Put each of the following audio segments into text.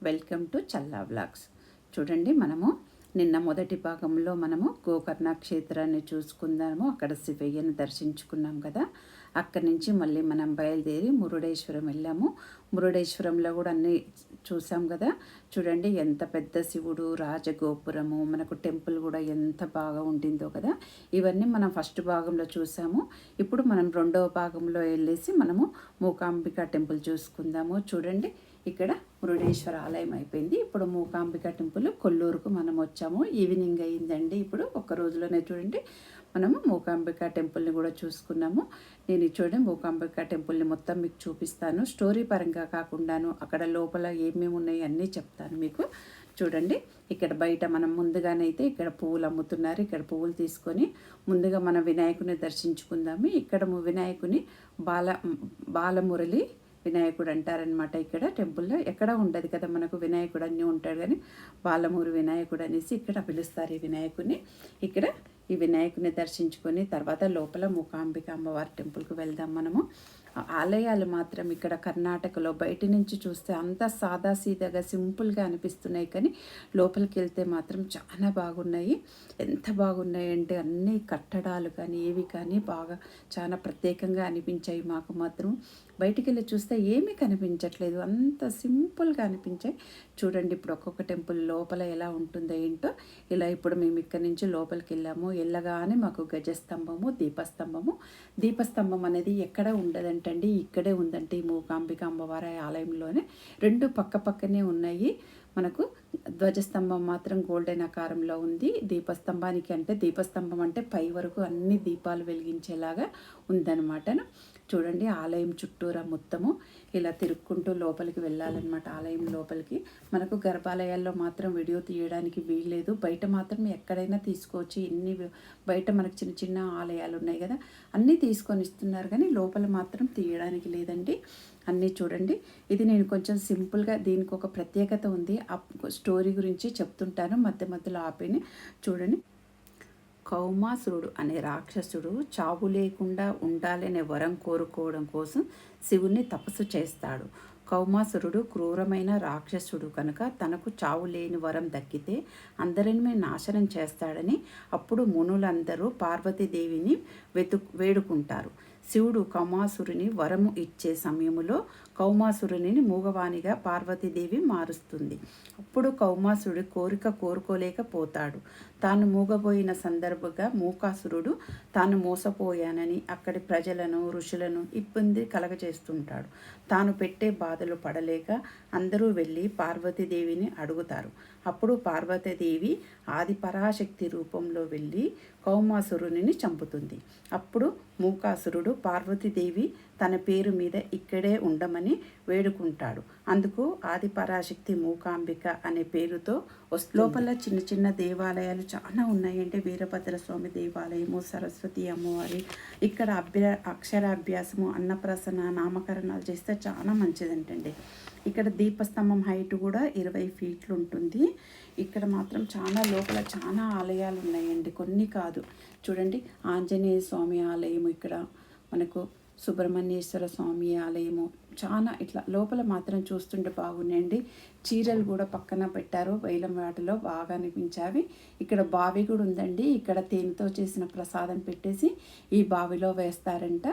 Welcome to Challa vlogs. చూడండి, మనము నిన్న మొదటి భాగంలో మనము గోకర్ణ క్షేత్రాన్ని చూసుకుందాము. అక్కడ శివయ్యను దర్శించుకున్నాం కదా. అక్కడి నుంచి మళ్ళీ మనం బయలుదేరి మురుడేశ్వరం వెళ్ళాము. మురుడేశ్వరంలో కూడా అన్నీ చూసాం కదా. చూడండి, ఎంత పెద్ద శివుడు, రాజగోపురము, మనకు టెంపుల్ కూడా ఎంత బాగా ఉండిందో కదా. ఇవన్నీ మనం ఫస్ట్ భాగంలో చూసాము. ఇప్పుడు మనం రెండవ భాగంలో వెళ్ళేసి మనము మూకాంబిక టెంపుల్ చూసుకుందాము. చూడండి, ఇక్కడ మురుడేశ్వర ఆలయం అయిపోయింది. ఇప్పుడు మూకాంబిక టెంపుల్ కొల్లూరుకు మనం వచ్చాము. ఈవినింగ్ అయిందండి. ఇప్పుడు ఒక్క రోజులోనే చూడండి మనము మూకాంబిక టెంపుల్ని కూడా చూసుకున్నాము. నేను చూడండి మూకాంబిక టెంపుల్ని మొత్తం మీకు చూపిస్తాను. స్టోరీ పరంగా కాకుండాను అక్కడ లోపల ఏమేమి ఉన్నాయి అన్నీ చెప్తాను మీకు. చూడండి, ఇక్కడ బయట మనం ముందుగానైతే ఇక్కడ పువ్వులు అమ్ముతున్నారు. ఇక్కడ పువ్వులు తీసుకొని ముందుగా మన వినాయకుని దర్శించుకుందాము. ఇక్కడ వినాయకుని బాలమురళి వినాయకుడు అంటారనమాట. ఇక్కడ టెంపుల్లో ఎక్కడ ఉండదు కదా మనకు వినాయకుడు అన్నీ ఉంటాడు, కానీ బాలమూరు వినాయకుడు అనేసి ఇక్కడ పిలుస్తారు ఈ వినాయకుడిని. ఇక్కడ ఈ వినాయకుడిని దర్శించుకొని తర్వాత లోపల మూకాంబిక అమ్మవారి టెంపుల్కి వెళ్దాం మనము. ఆలయాలు మాత్రం ఇక్కడ కర్ణాటకలో బయట నుంచి చూస్తే అంత సాదాసీదాగా సింపుల్గా అనిపిస్తున్నాయి, కానీ లోపలికి వెళ్తే మాత్రం చాలా బాగున్నాయి. ఎంత బాగున్నాయి అంటే అన్ని కట్టడాలు కానీ ఏవి కానీ బాగా చాలా ప్రత్యేకంగా అనిపించాయి మాకు మాత్రం. బయటికి వెళ్ళి చూస్తే ఏమీ కనిపించట్లేదు, అంత సింపుల్గా అనిపించాయి. చూడండి, ఇప్పుడు ఒక్కొక్క టెంపుల్ లోపల ఎలా ఉంటుందో ఏంటో. ఇలా ఇప్పుడు మేము ఇక్కడి నుంచి లోపలికి వెళ్ళగానే మాకు గజస్తంభము, దీపస్తంభం అనేది ఎక్కడ ఉండదంటండి, ఇక్కడే ఉందంటే ఈ మూకాంబిక అమ్మవారి ఆలయంలోనే. రెండు పక్కనే ఉన్నాయి. మనకు ధ్వజస్తంభం మాత్రం గోల్డెన్ ఆకారంలో ఉంది. దీపస్తంభం అంటే పై వరకు అన్ని దీపాలు వెలిగించేలాగా ఉందన్నమాట. చూడండి, ఆలయం చుట్టూరా మొత్తము ఇలా తిరుక్కుంటూ లోపలికి వెళ్ళాలన్నమాట. ఆలయం లోపలికి మనకు గర్భాలయాల్లో మాత్రం వీడియో తీయడానికి వీల్లేదు. బయట మాత్రం ఎక్కడైనా తీసుకోవచ్చు. బయట మనకు చిన్న చిన్న ఆలయాలు ఉన్నాయి కదా, అన్నీ తీసుకొని ఇస్తున్నారు, కానీ లోపల మాత్రం తీయడానికి లేదండి. అన్నీ చూడండి. ఇది నేను కొంచెం సింపుల్గా, దీనికి ఒక ప్రత్యేకత ఉంది. ఆ స్టోరీ గురించి చెప్తుంటాను మధ్యలో ఆపిని. చూడండి, కౌమాసురుడు అనే రాక్షసుడు చావు లేకుండా ఉండాలనే వరం కోరుకోవడం కోసం శివుణ్ణి తపస్సు చేస్తాడు. కౌమాసురుడు క్రూరమైన రాక్షసుడు కనుక తనకు చావు లేని వరం దక్కితే అందరినీ నాశనం చేస్తాడని అప్పుడు మునులందరూ పార్వతీదేవిని వేడుకుంటారు. శివుడు కౌమాసురుని వరము ఇచ్చే సమయంలో కౌమాసురుని మూగవానిగా పార్వతీదేవి మారుస్తుంది. అప్పుడు కౌమాసురుడు కోరుకోలేకపోతాడు. తాను మూగబోయిన సందర్భంగా మూకాసురుడు తాను మోసపోయానని అక్కడి ప్రజలను, ఋషులను ఇబ్బంది కలగజేస్తుంటాడు. తాను పెట్టే బాధలు పడలేక అందరూ వెళ్ళి పార్వతీదేవిని అడుగుతారు. అప్పుడు పార్వతీదేవి ఆది పరాశక్తి రూపంలో వెళ్ళి కౌమాసురుని చంపుతుంది. అప్పుడు మూకాసురుడు పార్వతీదేవి తన పేరు మీద ఇక్కడే ఉండమని వేడుకుంటాడు. అందుకు ఆది పరాశక్తి మూకాంబిక అనే పేరుతో లోపల చిన్న చిన్న దేవాలయాలు చాలా ఉన్నాయంటే వీరభద్రస్వామి దేవాలయము, సరస్వతి అమ్మవారి, ఇక్కడ అక్షరాభ్యాసము, అన్నప్రాసన, నామకరణాలు చేస్తే చాలా మంచిదంటండి. ఇక్కడ దీపస్తంభం హైట్ కూడా 20 ఫీట్లు ఉంటుంది. ఇక్కడ మాత్రం చాలా లోపల చాలా ఆలయాలు ఉన్నాయండి, కొన్ని కాదు. చూడండి, ఆంజనేయ స్వామి ఆలయము, ఇక్కడ మనకు సుబ్రహ్మణ్యేశ్వర స్వామి ఆలయము, చాలా ఇట్లా లోపల మాత్రం చూస్తుంటే బాగున్నాయండి. చీరలు కూడా పక్కన పెట్టారు, వేలం వాటిలో బాగా అనిపించావి. ఇక్కడ బావి కూడా ఉందండి. ఇక్కడ తేనెతో చేసిన ప్రసాదం పెట్టేసి ఈ బావిలో వేస్తారంట.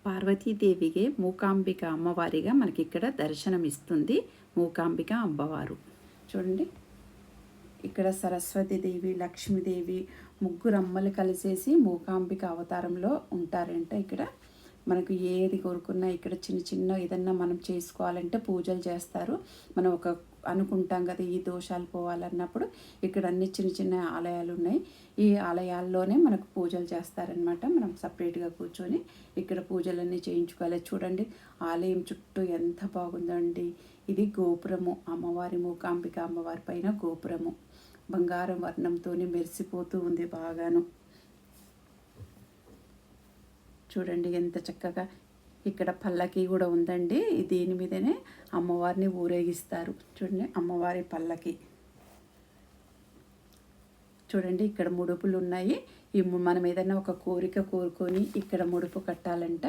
పార్వతీదేవికి మూకాంబిక అమ్మవారిగా మనకి ఇక్కడ దర్శనం ఇస్తుంది మూకాంబిక అమ్మవారు. చూడండి, ఇక్కడ సరస్వతీదేవి, లక్ష్మీదేవి ముగ్గురు అమ్మలు కలిసేసి మూకాంబిక అవతారంలో ఉంటారంట. ఇక్కడ మనకు ఏది కోరుకున్నా ఇక్కడ చిన్న చిన్న ఏదన్నా మనం చేసుకోవాలంటే పూజలు చేస్తారు. మనం అనుకుంటాం కదా ఈ దోషాలు పోవాలన్నప్పుడు ఇక్కడ అన్ని చిన్న చిన్న ఆలయాలు ఉన్నాయి. ఈ ఆలయాల్లోనే మనకు పూజలు చేస్తారనమాట. మనం సపరేట్గా కూర్చొని ఇక్కడ పూజలన్నీ చేయించుకోవాలి. చూడండి, ఆలయం చుట్టూ ఎంత బాగుందండి. ఇది గోపురము, అమ్మవారి మూకాంబిక అమ్మవారి పైన గోపురము బంగారం వర్ణంతో మెరిసిపోతూ ఉంది బాగాను. చూడండి ఎంత చక్కగా. ఇక్కడ పల్లకి కూడా ఉందండి. దీని మీదనే అమ్మవారిని ఊరేగిస్తారు. చూడండి, అమ్మవారి పల్లకి. చూడండి, ఇక్కడ ముడుపులు ఉన్నాయి. మనం ఏదైనా ఒక కోరిక కోరుకొని ఇక్కడ ముడుపు కట్టాలంట.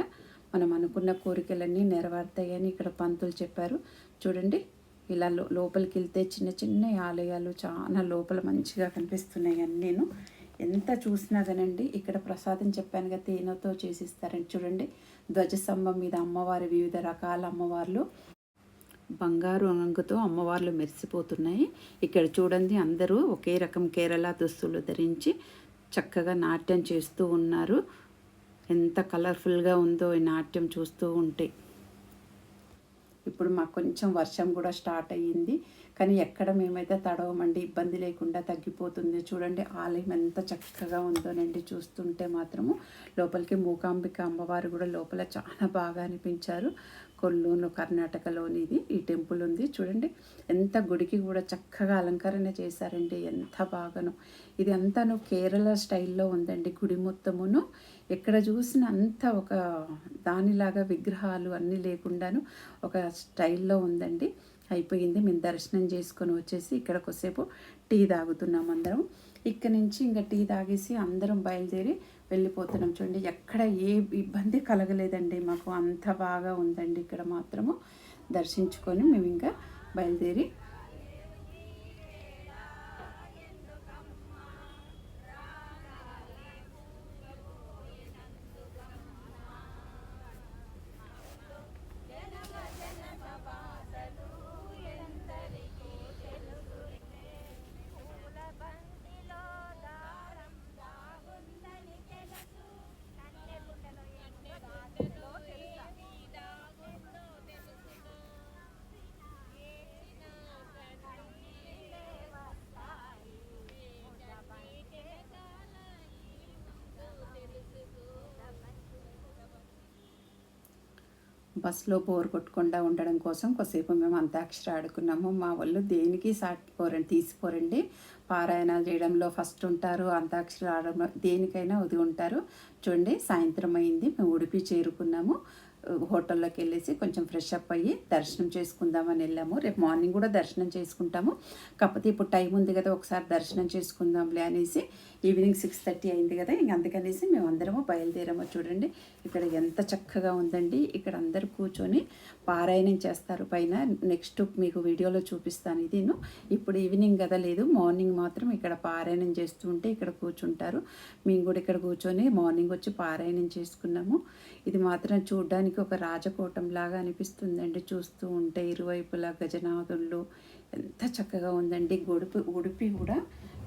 మనం అనుకున్న కోరికలన్నీ నెరవేరుతాయని ఇక్కడ పంతులు చెప్పారు. చూడండి, ఇలా లోపలికి వెళ్తే చిన్న చిన్న ఆలయాలు చాలా లోపల మంచిగా కనిపిస్తున్నాయి అన్నీను. ఎంత చూసినా కానండి ఇక్కడ ప్రసాదం చెప్పాను కదా తేనెతో చేసిస్తారని చూడండి. ధ్వజస్తంభం మీద అమ్మవారి వివిధ రకాల అమ్మవార్లు బంగారు రంగుతో అమ్మవార్లు మెరిసిపోతున్నాయి. ఇక్కడ చూడండి అందరూ ఒకే రకం కేరళ దుస్తులు ధరించి చక్కగా నాట్యం చేస్తూ ఉన్నారు. ఎంత కలర్ఫుల్గా ఉందో ఈ నాట్యం చూస్తూ ఉంటే. ఇప్పుడు మాకు కొంచెం వర్షం కూడా స్టార్ట్ అయ్యింది, కానీ ఎక్కడ మేమైతే తడవమండి, ఇబ్బంది లేకుండా తగ్గిపోతుంది. చూడండి ఆలయం ఎంత చక్కగా ఉందోనండి. చూస్తుంటే మాత్రము లోపలికి మూకాంబిక అమ్మవారు కూడా లోపల చాలా బాగా అనిపించారు. కొల్లూరు కర్ణాటకలోని ఇది ఈ టెంపుల్ ఉంది చూడండి. ఎంత గుడికి కూడా చక్కగా అలంకరణ చేశారండి, ఎంత బాగాను. ఇది అంతాను కేరళ స్టైల్లో ఉందండి గుడి మొత్తమును. ఎక్కడ చూసిన అంతా ఒక దానిలాగా విగ్రహాలు అన్నీ లేకుండాను ఒక స్టైల్లో ఉందండి. అయిపోయింది, మేము దర్శనం చేసుకొని వచ్చేసి ఇక్కడ కొద్దిసేపు టీ తాగుతున్నాం అందరం. ఇక్కడ నుంచి ఇంకా టీ తాగేసి అందరం బయలుదేరి వెళ్ళిపోతున్నాం. చూడండి ఎక్కడ ఏ ఇబ్బంది కలగలేదండి మాకు, అంత బాగా ఉందండి ఇక్కడ మాత్రము. దర్శించుకొని మేము ఇంకా బయలుదేరి బస్సులో బోర్ కొట్టకుండా ఉండడం కోసం కొద్దిసేపు మేము అంతాక్షరి ఆడుకున్నాము. మా వాళ్ళు దేనికి తీసిపోరండి. పారాయణాలు చేయడంలో ఫస్ట్ ఉంటారు, అంతాక్షరి ఆడడంలో దేనికైనా ఒదిగి ఉంటారు. చూడండి సాయంత్రం అయింది, మేము ఉడిపి చేరుకున్నాము. హోటల్లోకి వెళ్ళేసి కొంచెం ఫ్రెష్ అప్ అయ్యి దర్శనం చేసుకుందామని వెళ్ళాము. రేపు మార్నింగ్ కూడా దర్శనం చేసుకుంటాము, కాకపోతే ఇప్పుడు టైం ఉంది కదా ఒకసారి దర్శనం చేసుకుందాంలే అనేసి. ఈవినింగ్ 6:30 అయింది కదా, ఇంక అందుకనేసి మేము అందరము బయలుదేరాము. చూడండి ఇక్కడ ఎంత చక్కగా ఉందండి. ఇక్కడ అందరూ కూర్చొని పారాయణం చేస్తారు పైన. నెక్స్ట్ మీకు వీడియోలో చూపిస్తాను. ఇదిను ఇప్పుడు ఈవినింగ్ కదా, లేదు మార్నింగ్ మాత్రం ఇక్కడ పారాయణం చేస్తూ ఉంటే ఇక్కడ కూర్చుంటారు. మేము కూడా ఇక్కడ కూర్చొని మార్నింగ్ వచ్చి పారాయణం చేసుకున్నాము. ఇది మాత్రం చూడడానికి ఒక రాజకోటం లాగా అనిపిస్తుందండి చూస్తూ ఉంటే. ఇరువైపులా గజనాథుళ్ళు ఎంత చక్కగా ఉందండి. ఉడిపి కూడా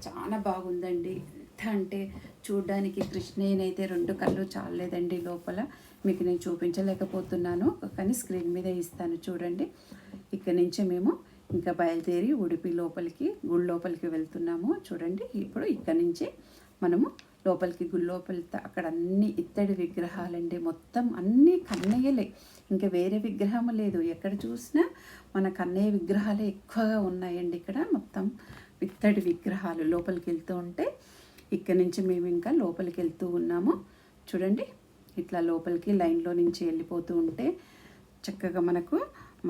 చాలా బాగుందండి. ఎంత అంటే చూడ్డానికి కృష్ణయ్యనైతే 2 కళ్ళు చాలేదండి లోపల. మీకు నేను చూపించలేకపోతున్నాను, కానీ స్క్రీన్ మీద ఇస్తాను చూడండి. ఇక్కడ నుంచి మేము ఇంకా బయలుదేరి ఉడిపి లోపలికి గుడి లోపలికి వెళ్తున్నాము. చూడండి ఇప్పుడు ఇక్కడ నుంచి మనము లోపలికి గుడి లోపలి అక్కడ అన్ని ఇత్తడి విగ్రహాలండి, మొత్తం అన్నీ కన్నయ్యలే, ఇంకా వేరే విగ్రహం లేదు. ఎక్కడ చూసినా మన కన్నయ్య విగ్రహాలే ఎక్కువగా ఉన్నాయండి. ఇక్కడ మొత్తం ఇత్తడి విగ్రహాలు. లోపలికి వెళ్తూ ఉంటే ఇక్కడ నుంచి మేము ఇంకా లోపలికి వెళ్తూ ఉన్నాము. చూడండి ఇట్లా లోపలికి లైన్లో నుంచి వెళ్ళిపోతూ ఉంటే చక్కగా మనకు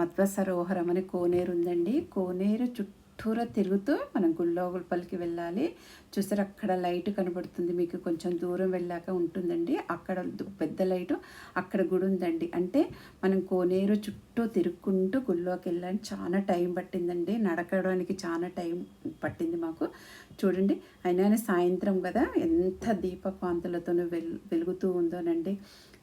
మధ్వ సరోవరం అనే కోనేరు ఉందండి. కోనేరు చుట్టూరా తిరుగుతూ మనం లోపలికి వెళ్ళాలి. చూసారు అక్కడ లైట్ కనబడుతుంది మీకు, కొంచెం దూరం వెళ్ళాక ఉంటుందండి అక్కడ పెద్ద లైటు. అక్కడ గుడి ఉందండి. అంటే మనం కోనేరు చుట్టూ తిరుక్కుంటూ గుళ్ళోకి వెళ్ళాలని చాలా టైం పట్టిందండి. నడకడానికి చాలా టైం పట్టింది మాకు. చూడండి అయినా సాయంత్రం కదా ఎంత దీపకాంతులతో వెలుగుతూ ఉందోనండి.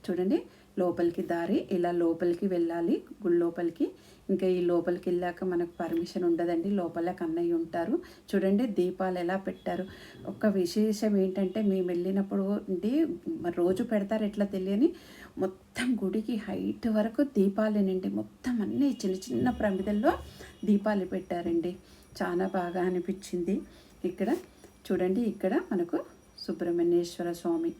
చూడండి లోపలికి దారి ఇలా లోపలికి వెళ్ళాలి గుడి లోపలికి. ఇంకా ఈ లోపలికి వెళ్ళాక మనకు పర్మిషన్ ఉండదండి, లోపల కన్నయ్య ఉంటారు. చూడండి దీపాలు ఎలా పెట్టారు. ఒక విశేషం ఏంటంటే మేము వెళ్ళినప్పుడు రోజు పెడతారు ఎట్లా తెలియని, మొత్తం గుడికి హైట్ వరకు దీపాలేనండి. మొత్తం అన్నీ చిన్న చిన్న ప్రమిదల్లో దీపాలు పెట్టారండి. చాలా బాగా అనిపించింది. ఇక్కడ చూడండి ఇక్కడ మనకు సుబ్రహ్మణ్యేశ్వర స్వామి,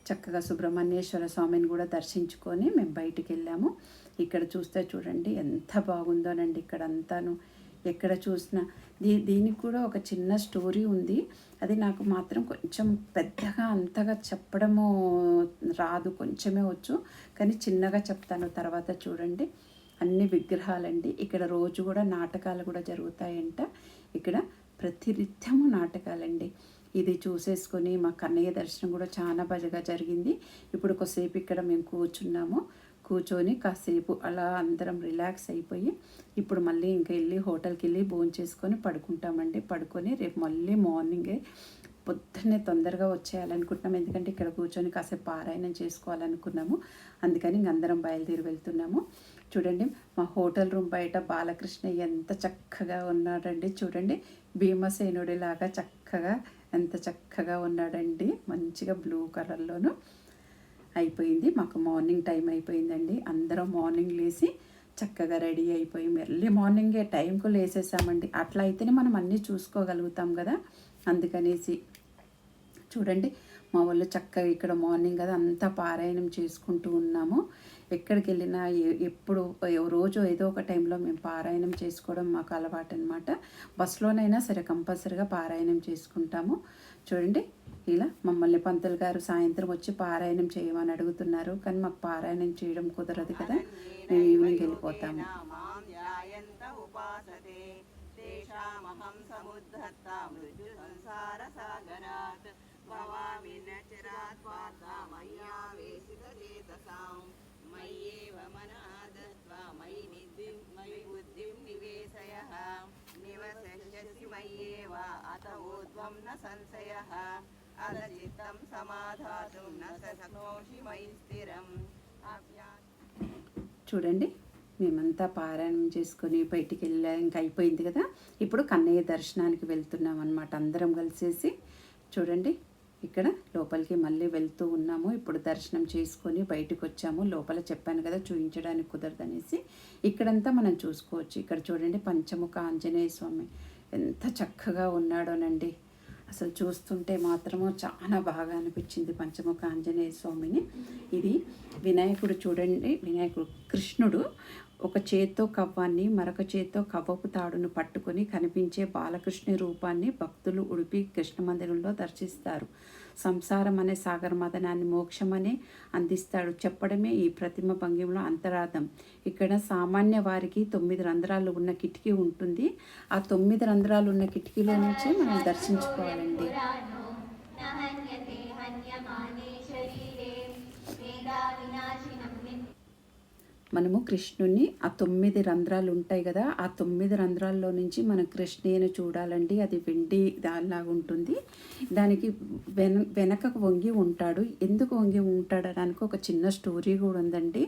చక్కగా సుబ్రహ్మణ్యేశ్వర స్వామిని కూడా దర్శించుకొని మేము బయటికి వెళ్ళాము. ఇక్కడ చూస్తే చూడండి ఎంత బాగుందోనండి. ఇక్కడ అంతాను ఎక్కడ చూసినా దీనికి కూడా ఒక చిన్న స్టోరీ ఉంది. అది నాకు మాత్రం కొంచెం పెద్దగా అంతగా చెప్పడము రాదు, కొంచెమే వచ్చు, కానీ చిన్నగా చెప్తాను తర్వాత. చూడండి అన్ని విగ్రహాలండి. ఇక్కడ రోజు కూడా నాటకాలు కూడా జరుగుతాయంట. ఇక్కడ ప్రతినిత్యము నాటకాలండి. ఇది చూసేసుకొని మా కన్నయ్య దర్శనం కూడా చాలా బాగా జరిగింది. ఇప్పుడు కొద్దిసేపు ఇక్కడ మేము కూర్చున్నాము. కూర్చొని కాసేపు అలా అందరం రిలాక్స్ అయిపోయి ఇప్పుడు మళ్ళీ ఇంకా వెళ్ళి హోటల్కి వెళ్ళి భోంచేసుకొని పడుకుంటామండి. పడుకొని రేపు మళ్ళీ మార్నింగే పొద్దున్నే తొందరగా వచ్చేయాలనుకుంటున్నాం. ఎందుకంటే ఇక్కడ కూర్చొని కాసేపు పారాయణం చేసుకోవాలనుకున్నాము. అందుకని ఇంక అందరం బయలుదేరి వెళ్తున్నాము. చూడండి మా హోటల్ రూమ్ బయట బాలకృష్ణ ఎంత చక్కగా ఉన్నాడండి. చూడండి భీమసేనుడిలాగా చక్కగా ఎంత చక్కగా ఉన్నాడండి. మంచిగా బ్లూ కలర్లోను అయిపోయింది. మాకు మార్నింగ్ టైం అయిపోయిందండి. అందరం మార్నింగ్ లేచి చక్కగా రెడీ అయిపోయి ఎర్లీ మార్నింగే టైంకు లేసేసామండి. అట్లా అయితేనే మనం అన్నీ చూసుకోగలుగుతాం కదా. అందుకనేసి చూడండి మా వాళ్ళు చక్కగా ఇక్కడ మార్నింగ్ కదా అంతా పారాయణం చేసుకుంటూ ఉన్నాము. ఎక్కడికి వెళ్ళినా ఎప్పుడు రోజు ఏదో ఒక టైంలో మేము పారాయణం చేసుకోవడం మాకు అలవాటు అనమాట. బస్సులోనైనా సరే కంపల్సరీగా పారాయణం చేసుకుంటాము. చూడండి ఇలా మమ్మల్ని పంతులు గారు సాయంత్రం వచ్చి పారాయణం చేయమని అడుగుతున్నారు. కానీ మాకు పారాయణం చేయడం కుదరదు కదా, మేము ఈవినింగ్ వెళ్ళిపోతాము. చూడండి మేమంతా పారాయణం చేసుకొని బయటికి వెళ్ళా ఇంకా అయిపోయింది కదా. ఇప్పుడు కన్నయ్య దర్శనానికి వెళ్తున్నాం అన్నమాట అందరం కలిసేసి. చూడండి ఇక్కడ లోపలికి మళ్ళీ వెళ్తూ ఉన్నాము. ఇప్పుడు దర్శనం చేసుకొని బయటకు వచ్చాము. లోపల చెప్పాను కదా చూపించడానికి కుదరదనేసి ఇక్కడంతా మనం చూసుకోవచ్చు. ఇక్కడ చూడండి పంచముఖ ఆంజనేయ స్వామి ఎంత చక్కగా ఉన్నాడోనండి. అసలు చూస్తుంటే మాత్రము చాలా బాగా అనిపించింది పంచముఖ ఆంజనేయ స్వామిని. ఇది వినాయకుడు చూడండి, వినాయకుడు కృష్ణుడు ఒక చేత్తో కవ్వాన్ని మరొక చేత్తో కవ్వపు తాడును పట్టుకొని కనిపించే బాలకృష్ణ రూపాన్ని భక్తులు ఉడిపి కృష్ణ మందిరంలో దర్శిస్తారు. సంసారం అనే సాగర మదనాన్ని మోక్షమనే అందిస్తాడు చెప్పడమే ఈ ప్రతిమ భంగిమలో అంతరార్థం. ఇక్కడ సామాన్య వారికి 9 రంధ్రాలు ఉన్న కిటికీ ఉంటుంది. ఆ 9 రంధ్రాలు ఉన్న కిటికీలో నుంచి మనం దర్శించుకోవాలండి. మనము కృష్ణుని ఆ 9 రంధ్రాలు ఉంటాయి కదా, ఆ 9 రంధ్రాల్లో నుంచి మనం కృష్ణయ్యను చూడాలండి. అది వెండి దానిలాగా ఉంటుంది. దానికి వెనకకు వంగి ఉంటాడు. ఎందుకు వంగి ఉంటాడు అనడానికి ఒక చిన్న స్టోరీ కూడా ఉందండి.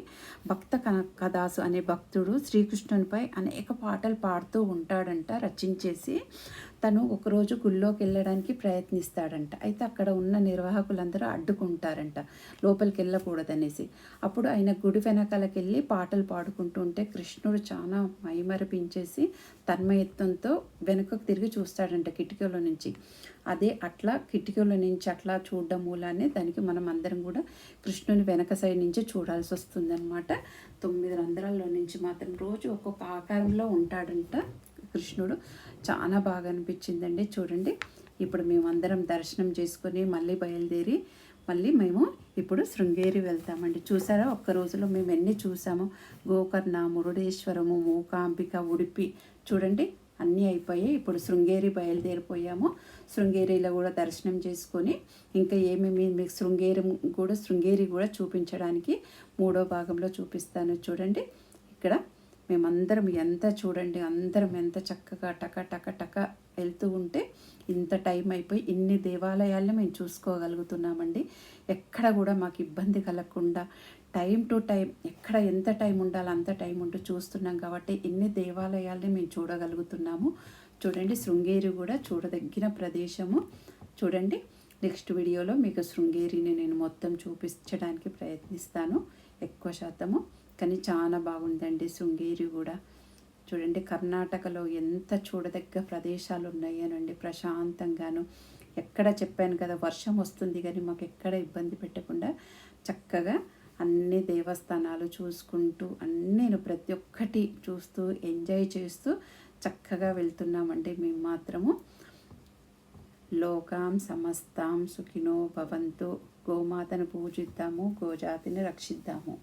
భక్త కనకదాసు అనే భక్తుడు శ్రీకృష్ణునిపై అనేక పాటలు పాడుతూ ఉంటాడంట రచించేసి. తను ఒకరోజు గుళ్ళోకి వెళ్ళడానికి ప్రయత్నిస్తాడంట. అయితే అక్కడ ఉన్న నిర్వాహకులందరూ అడ్డుకుంటారంట లోపలికి వెళ్ళకూడదనేసి. అప్పుడు ఆయన గుడి వెనకాలకి వెళ్ళి పాటలు పాడుకుంటూ ఉంటే కృష్ణుడు చాలా మైమరిపించేసి తన్మయత్వంతో వెనుకకు తిరిగి చూస్తాడంట కిటికీలో నుంచి. అదే అట్లా కిటికీల నుంచి అట్లా చూడడం మూలానే దానికి మనం అందరం కూడా కృష్ణుని వెనక సైడ్ నుంచి చూడాల్సి వస్తుందన్నమాట. 9 రంధ్రాల్లో నుంచి మాత్రం రోజు ఒక్కొక్క ఆకారంలో ఉంటాడంట కృష్ణుడు. చాలా బాగా అనిపించిందండి. చూడండి ఇప్పుడు మేమందరం దర్శనం చేసుకొని మళ్ళీ బయలుదేరి మళ్ళీ మేము ఇప్పుడు శృంగేరి వెళ్తామండి. చూసారా ఒక్క రోజులో మేము ఎన్ని చూసాము. గోకర్ణ, మురుడేశ్వరము, మూకాంబిక, ఉడిపి చూడండి అన్నీ అయిపోయాయి. ఇప్పుడు శృంగేరి బయలుదేరిపోయాము. శృంగేరిలో కూడా దర్శనం చేసుకొని ఇంకా ఏమేమి మీకు శృంగేరి కూడా చూపించడానికి 3వ భాగంలో చూపిస్తాను. చూడండి ఇక్కడ మేమందరం ఎంత చూడండి అందరం ఎంత చక్కగా టక టక టక వెళ్తూ ఉంటే ఇంత టైం అయిపోయి ఇన్ని దేవాలయాలను మేము చూసుకోగలుగుతున్నామండి. ఎక్కడ కూడా మాకు ఇబ్బంది కలగకుండా టైం టు టైం ఎక్కడ ఎంత టైం ఉండాలో అంత టైం ఉంటూ చూస్తున్నాం కాబట్టి ఇన్ని దేవాలయాల్ని మేము చూడగలుగుతున్నాము. చూడండి శృంగేరి కూడా చూడదగిన ప్రదేశము. చూడండి నెక్స్ట్ వీడియోలో మీకు శృంగేరిని నేను మొత్తం చూపించడానికి ప్రయత్నిస్తాను ఎక్కువ శాతము. కానీ చాలా బాగుందండి శృంగేరి కూడా. చూడండి కర్ణాటకలో ఎంత చూడదగ్గ ప్రదేశాలు ఉన్నాయనండి ప్రశాంతంగాను. ఎక్కడ చెప్పాను కదా వర్షం వస్తుంది కానీ మాకు ఎక్కడ ఇబ్బంది పెట్టకుండా చక్కగా అన్ని దేవస్థానాలు చూసుకుంటూ నేను ప్రతి ఒక్కటి చూస్తూ ఎంజాయ్ చేస్తూ చక్కగా వెళ్తున్నామండి మేము మాత్రము. లోకాం సమస్తాం సుఖినో భవంతు. గోమాతను పూజిద్దాము, గోజాతిని రక్షిద్దాము.